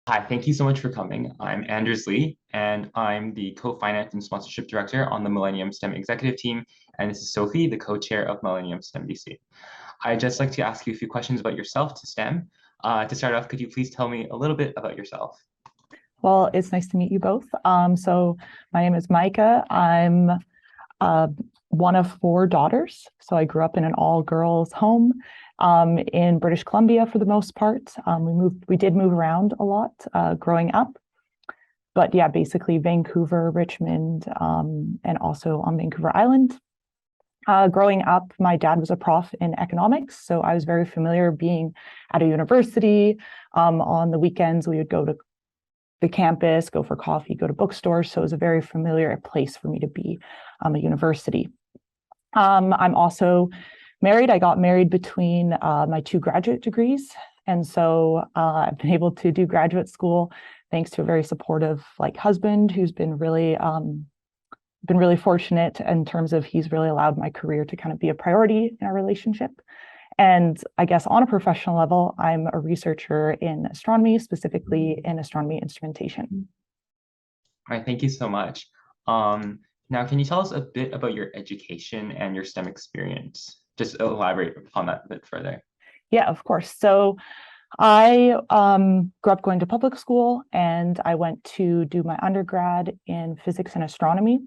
Hi, thank you so much for coming. I'm Anders Lee, and I'm the Co-Finance and Sponsorship Director on the Millennium STEM Executive Team. And this is Sophie, the Co-Chair of Millennium STEM BC. I'd just like to ask you a few questions about yourself to STEM. To start off, could you please tell me a little bit about yourself? Well, it's nice to meet you both. So my name is Maaike. I'm uh, one of four daughters. So I grew up in an all-girls home in British Columbia for the most part. We did move around a lot growing up, but yeah, basically Vancouver, Richmond, and also on Vancouver Island. Growing up, my dad was a prof in economics, so I was very familiar being at a university. On the weekends, we would go to the campus, go for coffee, go to bookstores. So it was a very familiar place for me to be a university. I'm also married. I got married between my two graduate degrees. And so I've been able to do graduate school thanks to a very supportive husband who's been really fortunate in terms of he's really allowed my career to kind of be a priority in our relationship. And I guess on a professional level, I'm a researcher in astronomy, specifically in astronomy instrumentation. All right, thank you so much. Now, can you tell us a bit about your education and your STEM experience? Just elaborate upon that a bit further. Yeah, of course. So I grew up going to public school, and I went to do my undergrad in physics and astronomy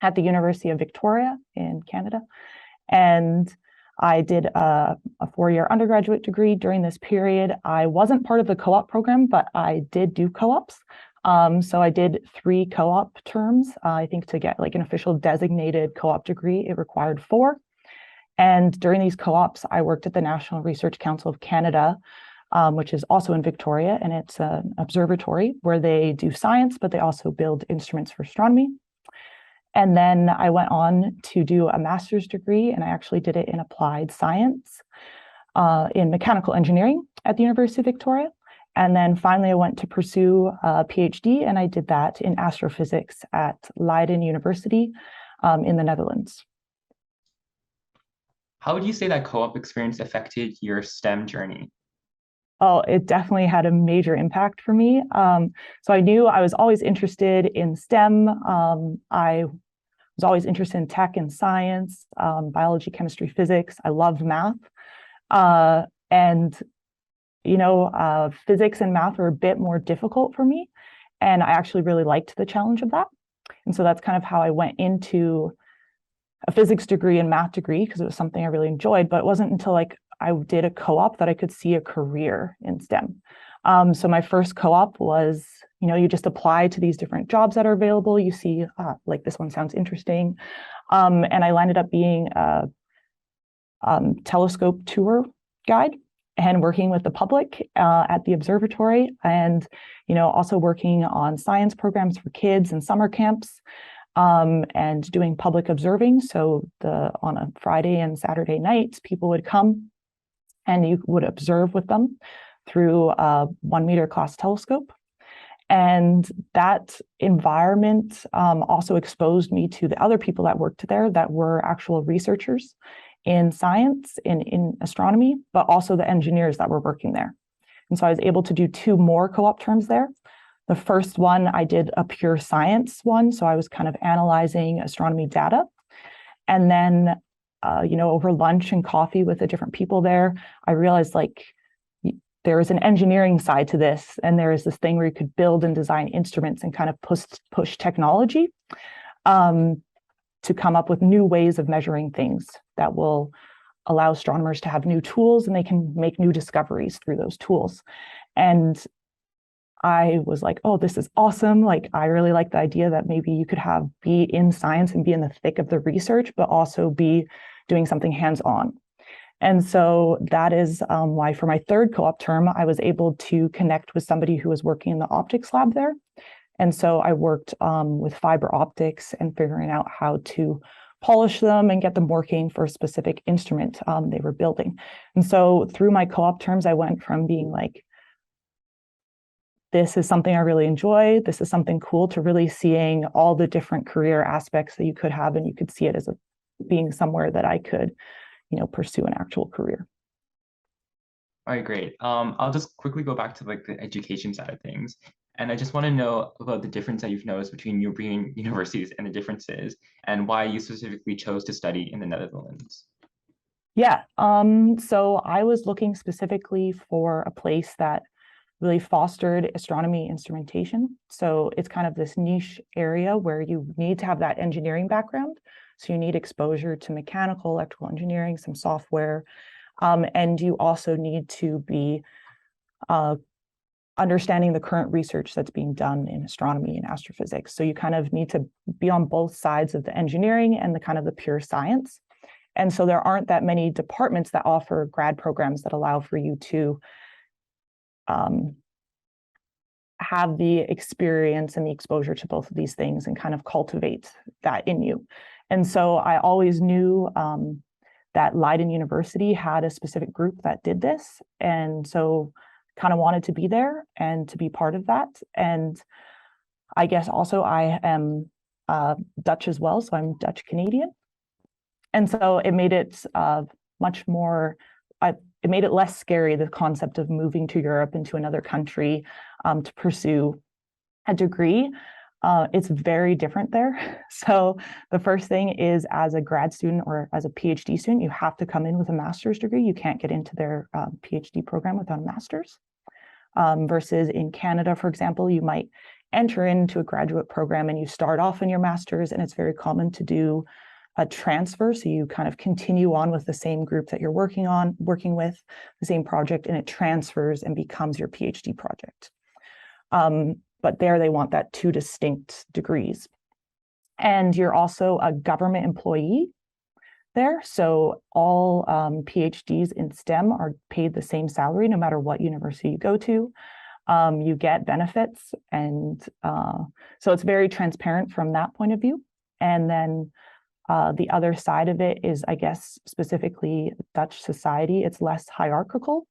at the University of Victoria in Canada. And I did a four-year undergraduate degree during this period. I wasn't part of the co-op program, but I did do co-ops. So I did 3 co-op terms. I think to get like an official designated co-op degree, it required 4. And during these co-ops, I worked at the National Research Council of Canada, which is also in Victoria, and it's an observatory where they do science, but they also build instruments for astronomy. And then I went on to do a master's degree, and I actually did it in applied science in mechanical engineering at the University of Victoria. And then finally, I went to pursue a PhD, and I did that in astrophysics at Leiden University in the Netherlands. How would you say that co-op experience affected your STEM journey? Oh, it definitely had a major impact for me. So I knew I was always interested in STEM. I was always interested in tech and science, biology, chemistry, physics. I loved math. And, physics and math were a bit more difficult for me. And I actually really liked the challenge of that. And so that's kind of how I went into a physics degree and math degree, because it was something I really enjoyed. But it wasn't until I did a co-op that I could see a career in STEM. So my first co-op was, you just apply to these different jobs that are available. You see, like this one sounds interesting. And I landed up being a telescope tour guide and working with the public at the observatory, and also working on science programs for kids and summer camps, and doing public observing. So on a Friday and Saturday nights, people would come and you would observe with them through a 1-meter class telescope. And that environment also exposed me to the other people that worked there that were actual researchers in science, in astronomy, but also the engineers that were working there. And so I was able to do 2 more co-op terms there. The first one, I did a pure science one. So I was kind of analyzing astronomy data. And then, over lunch and coffee with the different people there, I realized there is an engineering side to this, and there is this thing where you could build and design instruments and kind of push technology to come up with new ways of measuring things that will allow astronomers to have new tools, and they can make new discoveries through those tools. And I was like, oh, this is awesome. I really like the idea that maybe you could be in science and be in the thick of the research, but also be doing something hands-on. And so that is why for my third co-op term, I was able to connect with somebody who was working in the optics lab there. And so I worked with fiber optics and figuring out how to polish them and get them working for a specific instrument they were building. And so through my co-op terms, I went from being this is something I really enjoy, this is something cool, to really seeing all the different career aspects that you could have, and you could see it as being somewhere that I could pursue an actual career. All right, great. I'll just quickly go back to like the education side of things. And I just want to know about the difference that you've noticed between European universities and the differences and why you specifically chose to study in the Netherlands. Yeah, so I was looking specifically for a place that really fostered astronomy instrumentation. So it's kind of this niche area where you need to have that engineering background. So you need exposure to mechanical, electrical engineering, some software, and you also need to be understanding the current research that's being done in astronomy and astrophysics. So you kind of need to be on both sides of the engineering and the kind of the pure science. And so there aren't that many departments that offer grad programs that allow for you to have the experience and the exposure to both of these things and kind of cultivate that in you. And so I always knew that Leiden University had a specific group that did this. And so kind of wanted to be there and to be part of that. And I guess also I am Dutch as well, so I'm Dutch Canadian. And so it made it much more, it made it less scary, the concept of moving to Europe into another country to pursue a degree. It's very different there. So the first thing is, as a grad student or as a PhD student, you have to come in with a master's degree. You can't get into their PhD program without a master's. Versus in Canada, for example, you might enter into a graduate program and you start off in your master's, and it's very common to do a transfer. So you kind of continue on with the same group that you're working with, the same project, and it transfers and becomes your PhD project. But there they want that 2 distinct degrees. And you're also a government employee there. So all PhDs in STEM are paid the same salary no matter what university you go to. You get benefits. And so it's very transparent from that point of view. And then the other side of it is, I guess, specifically Dutch society. It's less hierarchical.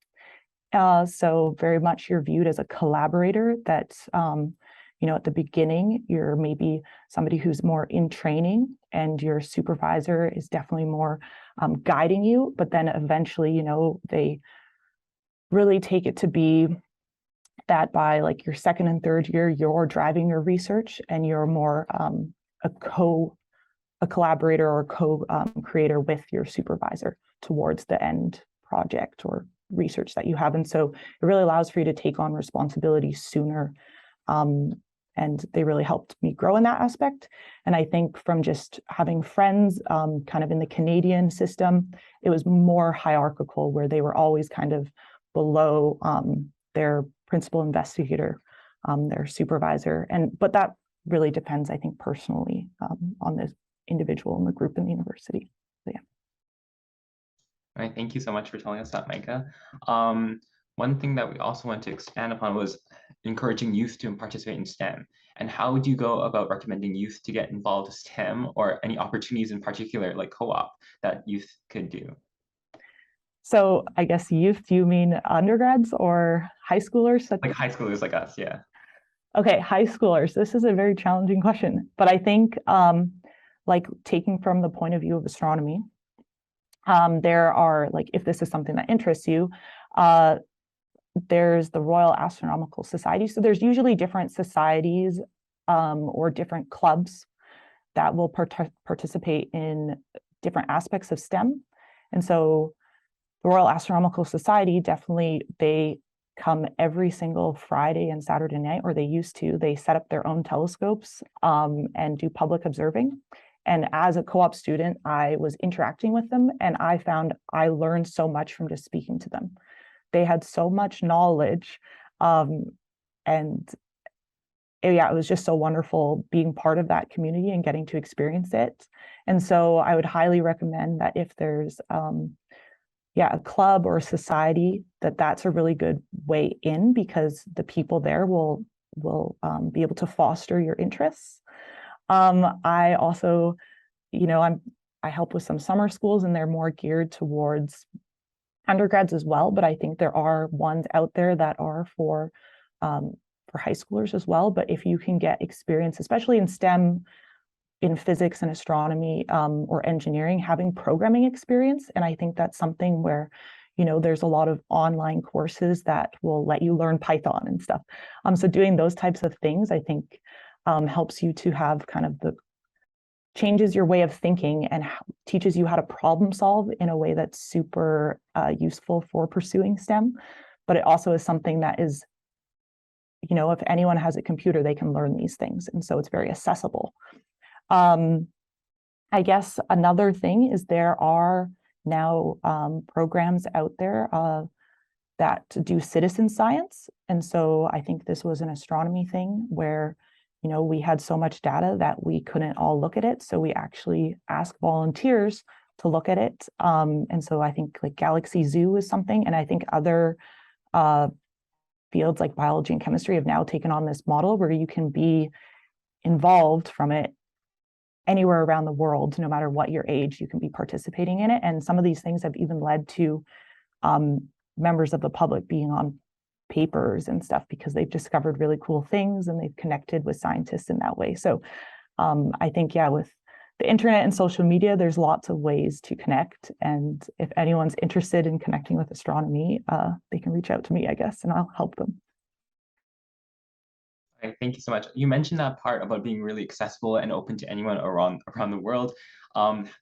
So very much you're viewed as a collaborator that, at the beginning, you're maybe somebody who's more in training and your supervisor is definitely more guiding you. But then eventually, they really take it to be that by like your second and third year, you're driving your research and you're more a collaborator or co-creator with your supervisor towards the end project or research that you have. And so it really allows for you to take on responsibility sooner. And they really helped me grow in that aspect. And I think from just having friends kind of in the Canadian system, it was more hierarchical where they were always kind of below their principal investigator, their supervisor. But that really depends, I think, personally on the individual and the group in the university. So, yeah. All right, thank you so much for telling us that, Maaike. One thing that we also want to expand upon was encouraging youth to participate in STEM. And how would you go about recommending youth to get involved with STEM, or any opportunities in particular, like co-op, that youth could do? So I guess youth, do you mean undergrads or high schoolers? Like high schoolers like us, yeah. Okay, high schoolers. This is a very challenging question, but I think like taking from the point of view of astronomy, there are, like, if this is something that interests you, there's the Royal Astronomical Society. So there's usually different societies or different clubs that will participate in different aspects of STEM. And so the Royal Astronomical Society, definitely, they come every single Friday and Saturday night, or they used to. They set up their own telescopes and do public observing. And as a co-op student, I was interacting with them, and I found I learned so much from just speaking to them. They had so much knowledge, and it was just so wonderful being part of that community and getting to experience it. And so I would highly recommend that if there's a club or a society, that's a really good way in, because the people there will be able to foster your interests. I also, I help with some summer schools, and they're more geared towards undergrads as well, but I think there are ones out there that are for high schoolers as well. But if you can get experience, especially in STEM, in physics and astronomy or engineering, having programming experience, and I think that's something where there's a lot of online courses that will let you learn Python and stuff. So doing those types of things, I think, helps you to have kind of changes your way of thinking and teaches you how to problem solve in a way that's super useful for pursuing STEM. But it also is something that is, if anyone has a computer, they can learn these things. And so it's very accessible. I guess another thing is there are now programs out there that do citizen science. And so I think this was an astronomy thing where, we had so much data that we couldn't all look at it. So we actually asked volunteers to look at it. And so I think like Galaxy Zoo is something. And I think other fields like biology and chemistry have now taken on this model where you can be involved from it anywhere around the world, no matter what your age, you can be participating in it. And some of these things have even led to members of the public being on papers and stuff because they've discovered really cool things and they've connected with scientists in that way. So I think, with the internet and social media, there's lots of ways to connect. And if anyone's interested in connecting with astronomy, they can reach out to me, I guess, and I'll help them. Okay, thank you so much. You mentioned that part about being really accessible and open to anyone around the world.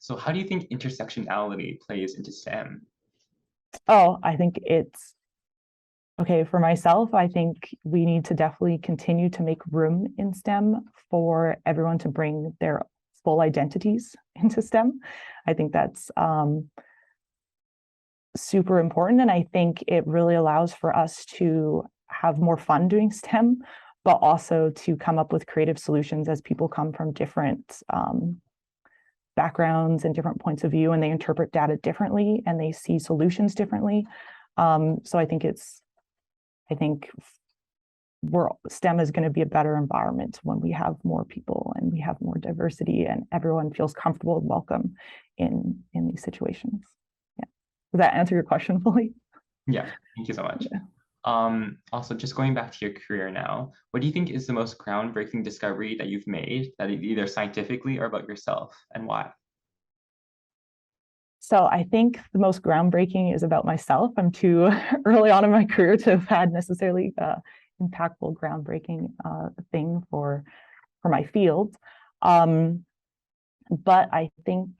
So how do you think intersectionality plays into STEM? Oh, I think it's okay. For myself, I think we need to definitely continue to make room in STEM for everyone to bring their full identities into STEM. I think that's super important. And I think it really allows for us to have more fun doing STEM, but also to come up with creative solutions as people come from different backgrounds and different points of view, and they interpret data differently and they see solutions differently. So I think STEM is going to be a better environment when we have more people and we have more diversity and everyone feels comfortable and welcome in these situations. Yeah. Does that answer your question fully? Yeah, thank you so much. Yeah. Also, just going back to your career now, what do you think is the most groundbreaking discovery that you've made, that either scientifically or about yourself, and why? So I think the most groundbreaking is about myself. I'm too early on in my career to have had necessarily impactful, groundbreaking thing for my field. But I think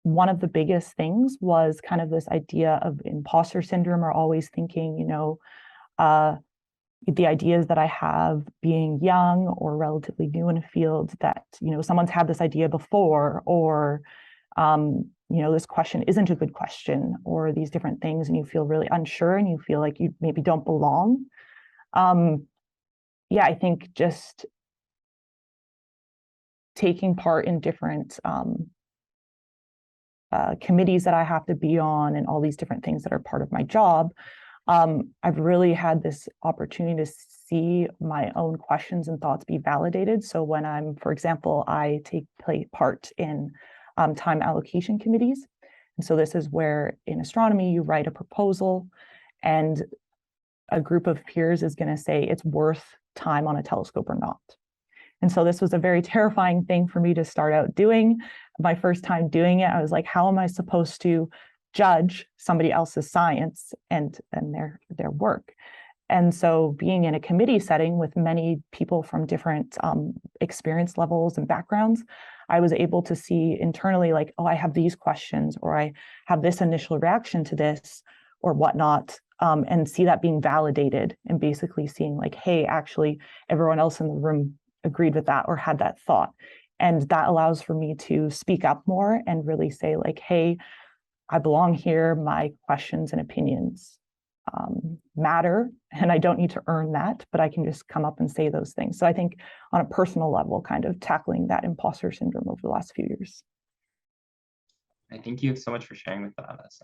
one of the biggest things was kind of this idea of imposter syndrome, or always thinking, the ideas that I have being young or relatively new in a field that, someone's had this idea before, or, this question isn't a good question, or these different things, and you feel really unsure and you feel like you maybe don't belong. I think just taking part in different committees that I have to be on and all these different things that are part of my job, I've really had this opportunity to see my own questions and thoughts be validated. So when for example, I play part in time allocation committees. And so this is where in astronomy, you write a proposal and a group of peers is going to say it's worth time on a telescope or not. And so this was a very terrifying thing for me to start out doing. My first time doing it, I was like, how am I supposed to judge somebody else's science and their work? And so being in a committee setting with many people from different experience levels and backgrounds, I was able to see internally, like, oh, I have these questions, or I have this initial reaction to this, or whatnot, and see that being validated, and basically seeing like, hey, actually, everyone else in the room agreed with that or had that thought. And that allows for me to speak up more and really say like, hey, I belong here. My questions and opinions matter, and I don't need to earn that, but I can just come up and say those things. So I think on a personal level, kind of tackling that imposter syndrome over the last few years. I thank you so much for sharing with us.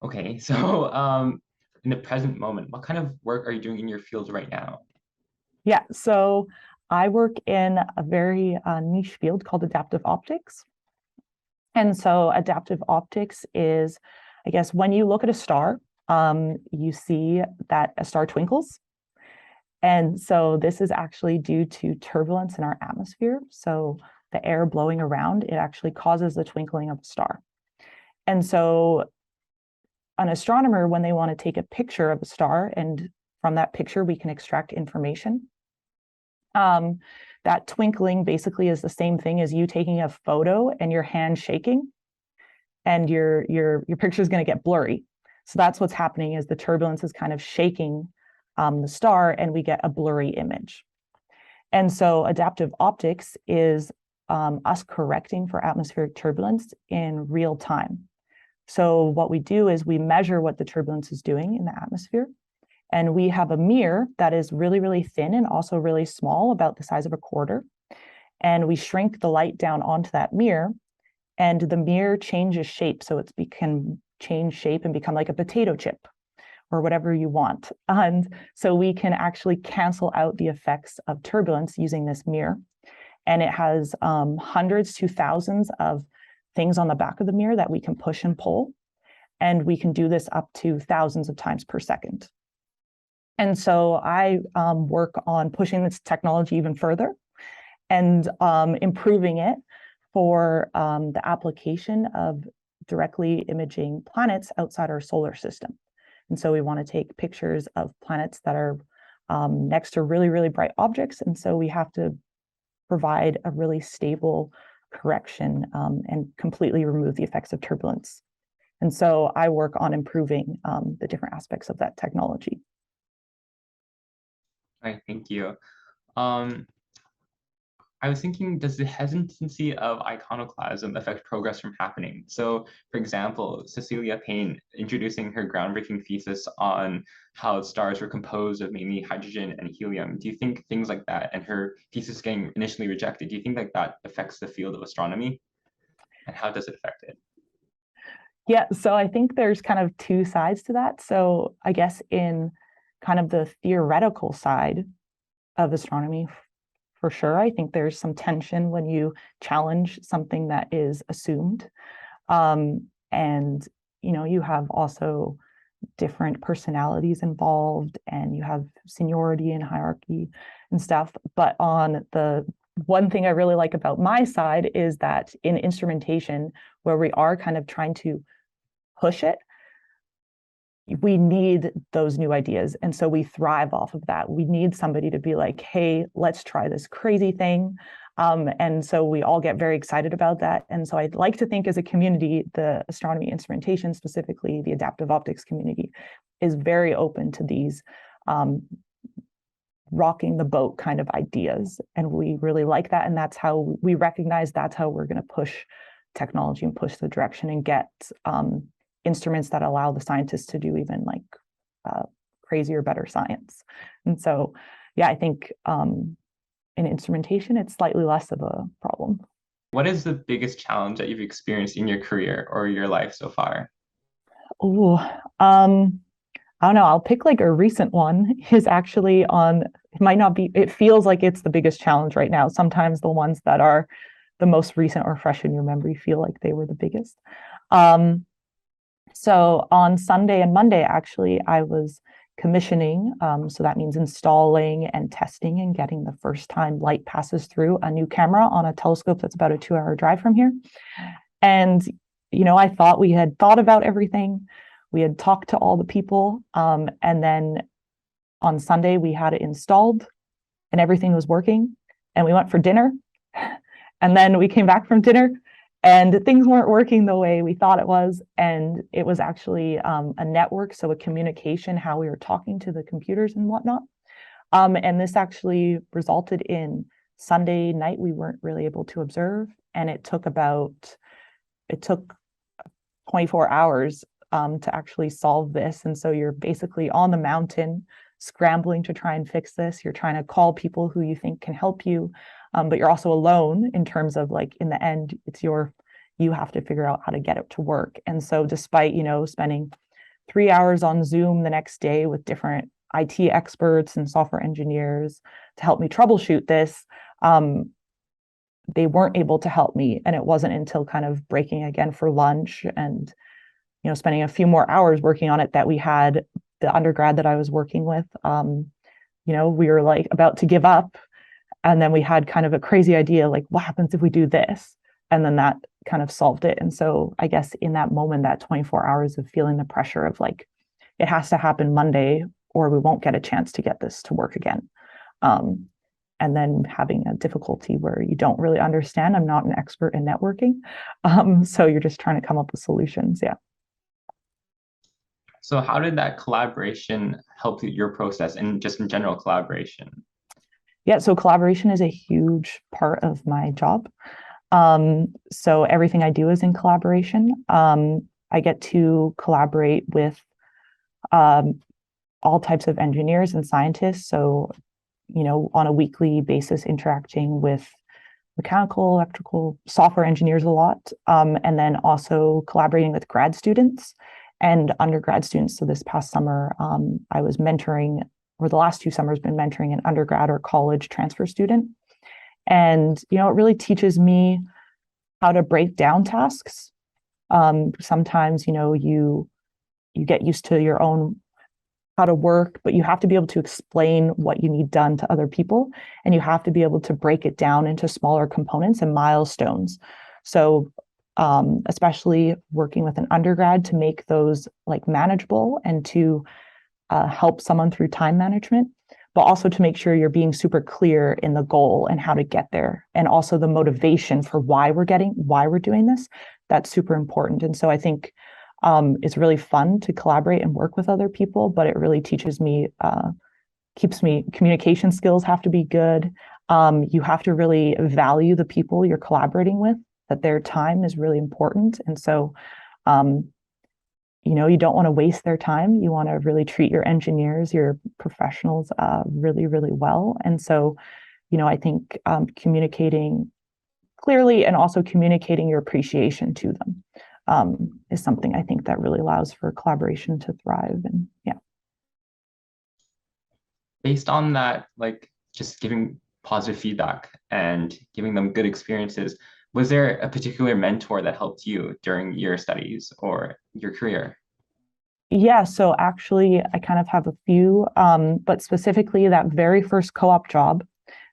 Okay, so in the present moment, what kind of work are you doing in your field right now? Yeah, so I work in a very niche field called adaptive optics. And so adaptive optics is, I guess, when you look at a star, you see that a star twinkles. And so this is actually due to turbulence in our atmosphere. So the air blowing around, it actually causes the twinkling of a star. And so an astronomer, when they want to take a picture of a star, and from that picture, we can extract information. That twinkling basically is the same thing as you taking a photo and your hand shaking, and your picture is going to get blurry. So that's what's happening, is the turbulence is kind of shaking the star, and we get a blurry image. And so adaptive optics is us correcting for atmospheric turbulence in real time. So what we do is we measure what the turbulence is doing in the atmosphere. And we have a mirror that is really, really thin and also really small, about the size of a quarter. And we shrink the light down onto that mirror, and the mirror changes shape. So it can change shape and become like a potato chip or whatever you want. And so we can actually cancel out the effects of turbulence using this mirror. And it has hundreds to thousands of things on the back of the mirror that we can push and pull. And we can do this up to thousands of times per second. And so I work on pushing this technology even further and improving it for the application of directly imaging planets outside our solar system. And so we want to take pictures of planets that are next to really, really bright objects. And so we have to provide a really stable correction and completely remove the effects of turbulence. And so I work on improving the different aspects of that technology. All right, thank you. I was thinking, does the hesitancy of iconoclasm affect progress from happening? So, for example, Cecilia Payne introducing her groundbreaking thesis on how stars were composed of mainly hydrogen and helium. Do you think things like that, and her thesis getting initially rejected, do you think like that affects the field of astronomy? And how does it affect it? Yeah, so I think there's kind of two sides to that. So I guess in kind of the theoretical side of astronomy, for sure, I think there's some tension when you challenge something that is assumed. And, you know, you have also different personalities involved, and you have seniority and hierarchy and stuff. But on the one thing I really like about my side is that in instrumentation, where we are kind of trying to push it, we need those new ideas. And so we thrive off of that. We need somebody to be like, hey, let's try this crazy thing. And so we all get very excited about that. And so I'd like to think as a community, the astronomy instrumentation, specifically the adaptive optics community, is very open to these rocking the boat kind of ideas. And we really like that. And that's how we recognize that's how we're going to push technology and push the direction and get instruments that allow the scientists to do even like crazier, better science. And so, yeah, I think in instrumentation, it's slightly less of a problem. What is the biggest challenge that you've experienced in your career or your life so far? Oh, I don't know. I'll pick like a recent one. Is actually on, it might not be, it feels like it's the biggest challenge right now. Sometimes the ones that are the most recent or fresh in your memory feel like they were the biggest. So on Sunday and Monday, actually, I was commissioning. So that means installing and testing and getting the first time light passes through a new camera on a telescope that's about a 2-hour drive from here. And, you know, I thought we had thought about everything. We had talked to all the people. And then on Sunday, we had it installed and everything was working. And we went for dinner. And then we came back from dinner, and things weren't working the way we thought it was. And it was actually a network, so a communication, how we were talking to the computers and whatnot. And this actually resulted in Sunday night, we weren't really able to observe. And it took 24 hours to actually solve this. And so you're basically on the mountain scrambling to try and fix this. You're trying to call people who you think can help you. But you're also alone in terms of like, in the end, you have to figure out how to get it to work. And so despite, you know, spending 3 hours on Zoom the next day with different IT experts and software engineers to help me troubleshoot this, they weren't able to help me. And it wasn't until kind of breaking again for lunch and, you know, spending a few more hours working on it that we had the undergrad that I was working with, you know, we were like about to give up. And then we had kind of a crazy idea, like, what happens if we do this? And then that kind of solved it. And so I guess in that moment, that 24 hours of feeling the pressure of like, it has to happen Monday or we won't get a chance to get this to work again. And then having a difficulty where you don't really understand. I'm not an expert in networking. So you're just trying to come up with solutions. Yeah. So how did that collaboration help your process and just in general collaboration? Yeah, so collaboration is a huge part of my job. So everything I do is in collaboration. I get to collaborate with all types of engineers and scientists. So, on a weekly basis, interacting with mechanical, electrical, software engineers a lot, and then also collaborating with grad students and undergrad students. So this past summer, I was mentoring, or the last 2 summers, been mentoring an undergrad or college transfer student. And, it really teaches me how to break down tasks. Sometimes, you get used to your own how to work, but you have to be able to explain what you need done to other people. And you have to be able to break it down into smaller components and milestones. So especially working with an undergrad to make those like manageable and to help someone through time management, but also to make sure you're being super clear in the goal and how to get there. And also the motivation for why we're doing this. That's super important. And so I think it's really fun to collaborate and work with other people, but it really teaches me, communication skills have to be good. You have to really value the people you're collaborating with, that their time is really important. And so, you don't want to waste their time. You want to really treat your engineers, your professionals really, really well. And so, I think communicating clearly and also communicating your appreciation to them is something I think that really allows for collaboration to thrive. And yeah. Based on that, like just giving positive feedback and giving them good experiences, was there a particular mentor that helped you during your studies or your career? Yeah, so actually I kind of have a few, but specifically that very first co-op job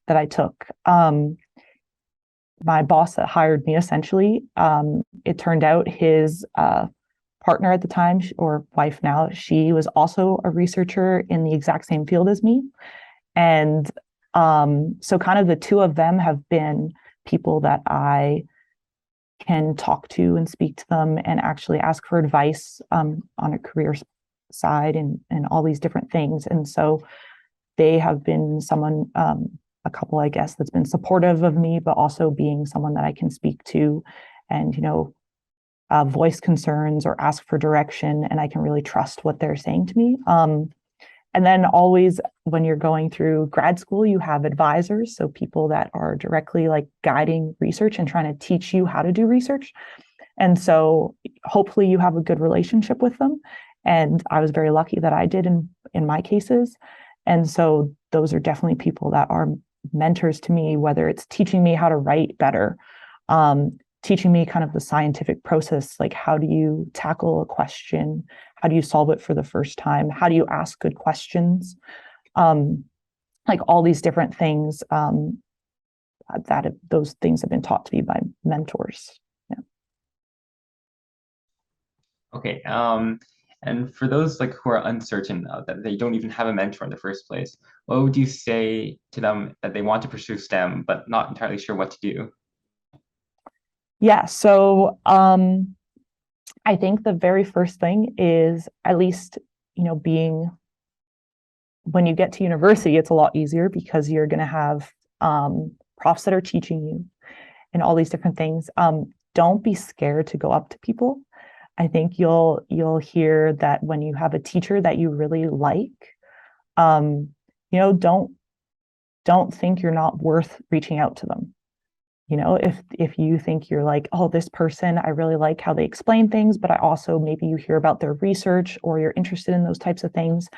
that I took, my boss that hired me, essentially, it turned out his partner at the time, or wife now, she was also a researcher in the exact same field as me. And so kind of the two of them have been people that I can talk to and speak to them and actually ask for advice on a career side and all these different things. And so they have been someone, a couple, I guess, that's been supportive of me, but also being someone that I can speak to and, voice concerns or ask for direction, and I can really trust what they're saying to me. And then always when you're going through grad school, you have advisors. So people that are directly like guiding research and trying to teach you how to do research. And so hopefully you have a good relationship with them. And I was very lucky that I did in my cases. And so those are definitely people that are mentors to me, whether it's teaching me how to write better, teaching me kind of the scientific process, like how do you tackle a question? How do you solve it for the first time? How do you ask good questions? Like all these different things those things have been taught to me by mentors. Yeah. Okay. And for those like who are uncertain that they don't even have a mentor in the first place, what would you say to them that they want to pursue STEM but not entirely sure what to do? Yeah. So I think the very first thing is at least, being when you get to university, it's a lot easier because you're going to have profs that are teaching you and all these different things. Don't be scared to go up to people. I think you'll hear that when you have a teacher that you really like, don't think you're not worth reaching out to them. If you think you're like, oh, this person, I really like how they explain things, but I also maybe you hear about their research or you're interested in those types of things.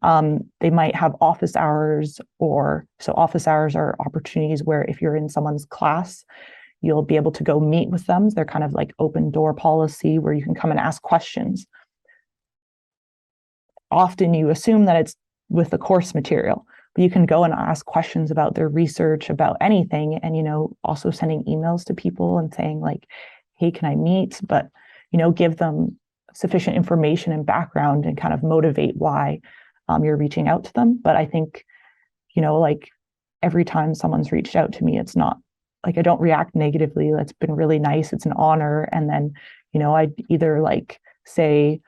They might have office hours, so office hours are opportunities where if you're in someone's class, you'll be able to go meet with them. They're kind of like open door policy where you can come and ask questions. Often you assume that it's with the course material, but you can go and ask questions about their research, about anything. And, also sending emails to people and saying like, hey, can I meet? But, give them sufficient information and background and kind of motivate why you're reaching out to them. But I think, like every time someone's reached out to me, it's not like I don't react negatively. That's been really nice. It's an honor. And then, I'd either like say,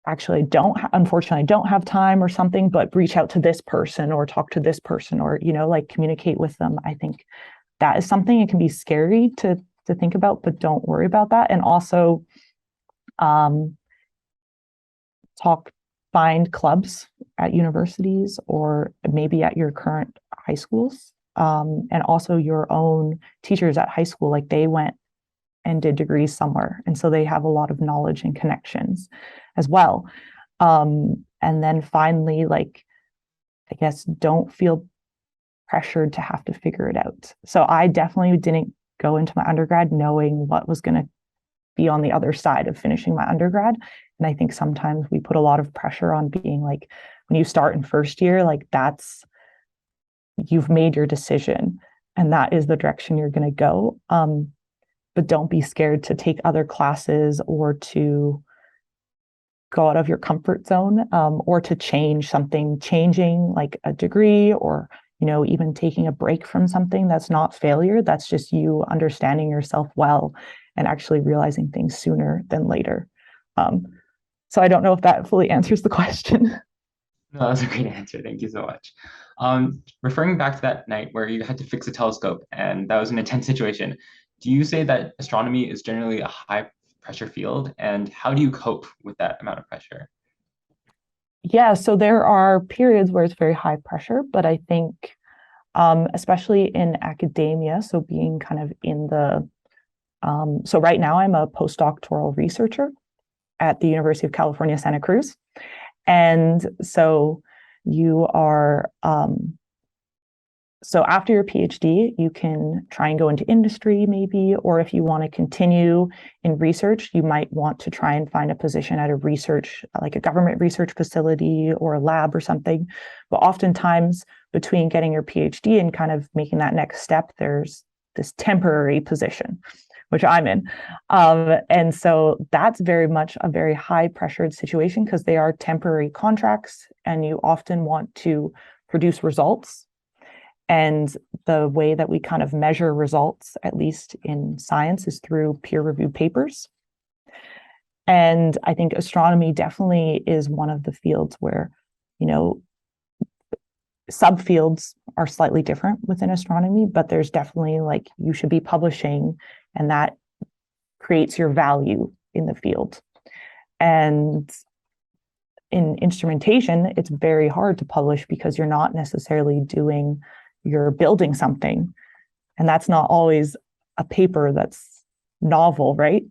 actually unfortunately, I don't have time or something, but reach out to this person or talk to this person or, like communicate with them. I think that is something it can be scary to think about, but don't worry about that. And also find clubs at universities or maybe at your current high schools. And also your own teachers at high school, like they went and did degrees somewhere. And so they have a lot of knowledge and connections as well. And then finally, like, I guess, don't feel pressured to have to figure it out. So I definitely didn't go into my undergrad knowing what was going to be on the other side of finishing my undergrad. And I think sometimes we put a lot of pressure on being like, when you start in first year, like you've made your decision and that is the direction you're going to go. But don't be scared to take other classes or to go out of your comfort zone, or to changing like a degree or, even taking a break from something. That's not failure. That's just you understanding yourself well and actually realizing things sooner than later. So I don't know if that fully answers the question. No, that's a great answer. Thank you so much. Referring back to that night where you had to fix a telescope and that was an intense situation, do you say that astronomy is generally a high pressure field? And how do you cope with that amount of pressure? Yeah, so there are periods where it's very high pressure, but I think, especially in academia, so being kind of so right now I'm a postdoctoral researcher at the University of California, Santa Cruz. And so you are, so after your PhD, you can try and go into industry maybe, or if you want to continue in research, you might want to try and find a position at like a government research facility or a lab or something. But oftentimes between getting your PhD and kind of making that next step, there's this temporary position, which I'm in. And so that's very much a very high pressured situation because they are temporary contracts and you often want to produce results. And the way that we kind of measure results, at least in science, is through peer-reviewed papers. And I think astronomy definitely is one of the fields where, subfields are slightly different within astronomy, but there's definitely like you should be publishing and that creates your value in the field. And in instrumentation, it's very hard to publish because you're not necessarily you're building something. And that's not always a paper that's novel, right?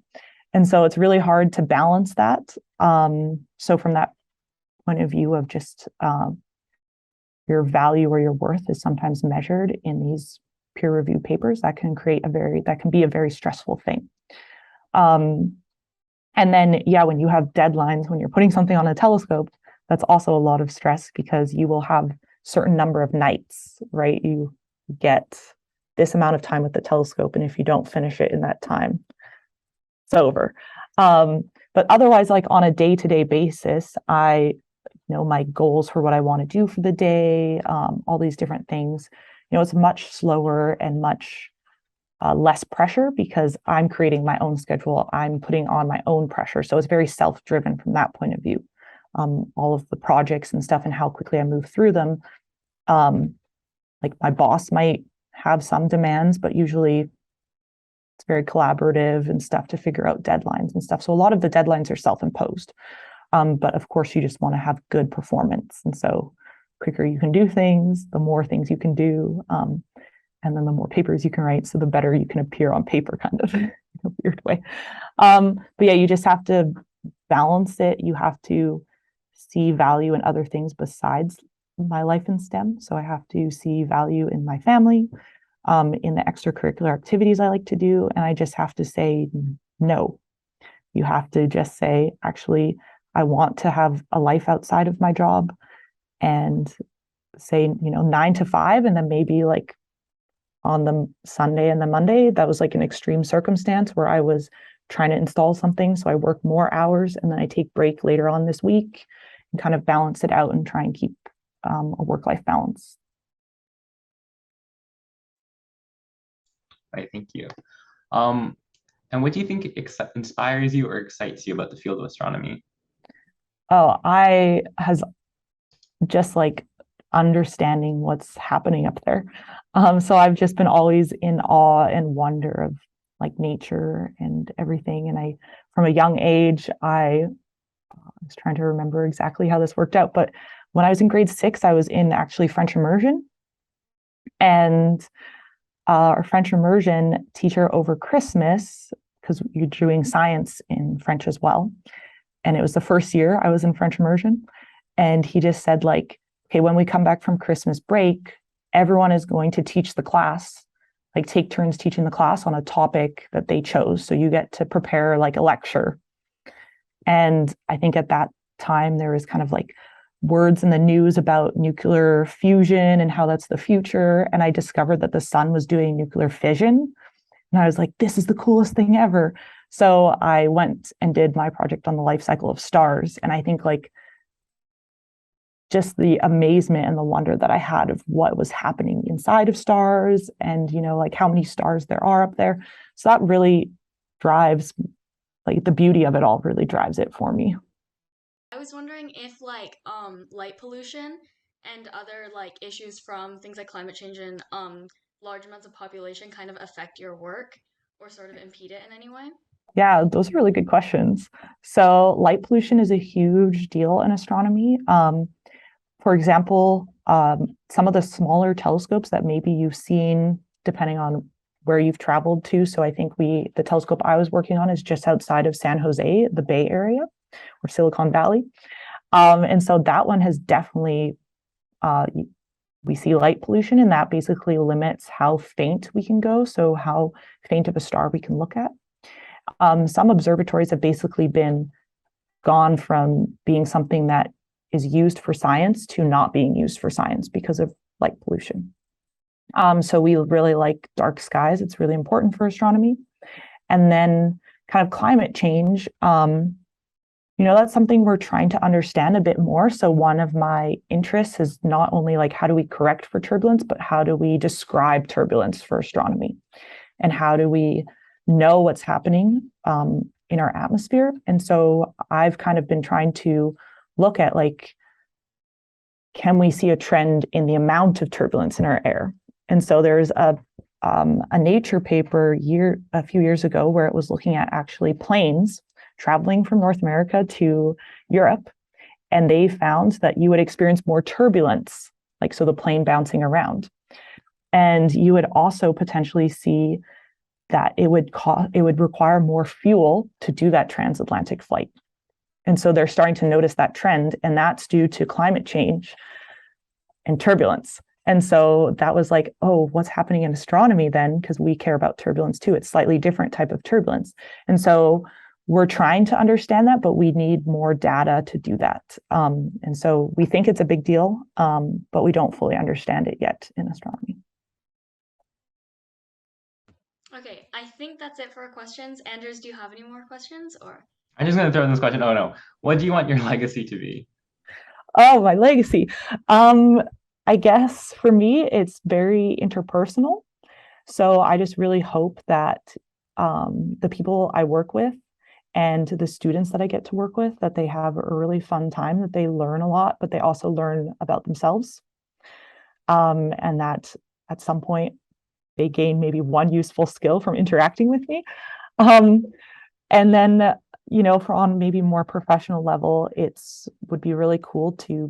And so it's really hard to balance that. So from that point of view of just your value or your worth is sometimes measured in these peer-reviewed papers, that can be a very stressful thing. And then, when you have deadlines, when you're putting something on a telescope, that's also a lot of stress because you will have certain number of nights, right? You get this amount of time with the telescope, and if you don't finish it in that time, it's over. But otherwise, like on a day-to-day basis, I know my goals for what I want to do for the day, all these different things. It's much slower and much less pressure because I'm creating my own schedule. I'm putting on my own pressure. So it's very self-driven from that point of view. All of the projects and stuff and how quickly I move through them. Like my boss might have some demands, but usually it's very collaborative and stuff to figure out deadlines and stuff. So a lot of the deadlines are self-imposed. But of course, you just want to have good performance. And so quicker you can do things, the more things you can do. And then the more papers you can write, so the better you can appear on paper, kind of in a weird way. But yeah, you just have to balance it. You have to see value in other things besides my life in STEM. So I have to see value in my family, in the extracurricular activities I like to do. And I just have to say no. You have to just say, actually, I want to have a life outside of my job and say, 9 to 5, and then maybe like on the Sunday and the Monday, that was like an extreme circumstance where I was trying to install something. So I work more hours and then I take break later on this week and kind of balance it out and try and keep a work-life balance. Right, thank you. And what do you think inspires you or excites you about the field of astronomy? Oh, I has just like understanding what's happening up there. So I've just been always in awe and wonder of like nature and everything. And from a young age, I was trying to remember exactly how this worked out. But when I was in grade 6, I was in actually French immersion. And our French immersion teacher over Christmas, because you're doing science in French as well. And it was the first year I was in French immersion. And he just said, like, okay, when we come back from Christmas break, everyone is going to teach the class, like take turns teaching the class on a topic that they chose. So you get to prepare like a lecture. And I think at that time, there was kind of like words in the news about nuclear fusion and how that's the future. And I discovered that the sun was doing nuclear fission. And I was like, this is the coolest thing ever. So I went and did my project on the life cycle of stars. And I think like just the amazement and the wonder that I had of what was happening inside of stars and, like how many stars there are up there. So that really drives, like the beauty of it all really drives it for me. I was wondering if light pollution and other like issues from things like climate change and large amounts of population kind of affect your work or sort of impede it in any way. Yeah, those are really good questions. So light pollution is a huge deal in astronomy. For example, some of the smaller telescopes that maybe you've seen, depending on where you've traveled to. So I think the telescope I was working on is just outside of San Jose, the Bay Area or Silicon Valley. And so that one has definitely, we see light pollution, and that basically limits how faint we can go. So how faint of a star we can look at. Some observatories have basically been gone from being something that is used for science to not being used for science because of light pollution. So we really like dark skies. It's really important for astronomy. And then kind of climate change, that's something we're trying to understand a bit more. So one of my interests is not only like how do we correct for turbulence, but how do we describe turbulence for astronomy? And how do we know what's happening in our atmosphere? And so I've kind of been trying to look at like, can we see a trend in the amount of turbulence in our air? And so there's a Nature paper a few years ago where it was looking at actually planes traveling from North America to Europe. And they found that you would experience more turbulence, like so the plane bouncing around. And you would also potentially see that it would require more fuel to do that transatlantic flight. And so they're starting to notice that trend, and that's due to climate change and turbulence. And so that was like, oh, what's happening in astronomy then? Because we care about turbulence too. It's slightly different type of turbulence. And so we're trying to understand that, but we need more data to do that. And so we think it's a big deal, but we don't fully understand it yet in astronomy. Okay, I think that's it for our questions. Anders, do you have any more questions or? I'm just going to throw in this question. Oh no. What do you want your legacy to be? Oh, my legacy. I guess for me, it's very interpersonal. So I just really hope that the people I work with and the students that I get to work with, that they have a really fun time, that they learn a lot, but they also learn about themselves. And that at some point they gain maybe one useful skill from interacting with me. And then, for on maybe more professional level, would be really cool to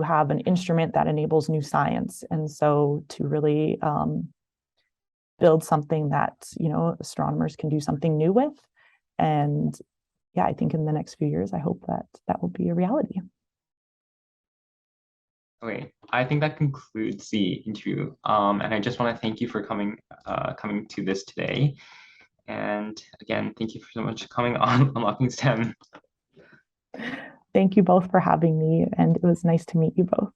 have an instrument that enables new science. And so to really build something that, astronomers can do something new with. And yeah, I think in the next few years, I hope that will be a reality. Okay, I think that concludes the interview. And I just want to thank you for coming to this today. And again, thank you so much for coming on Unlocking STEM. Thank you both for having me, and it was nice to meet you both.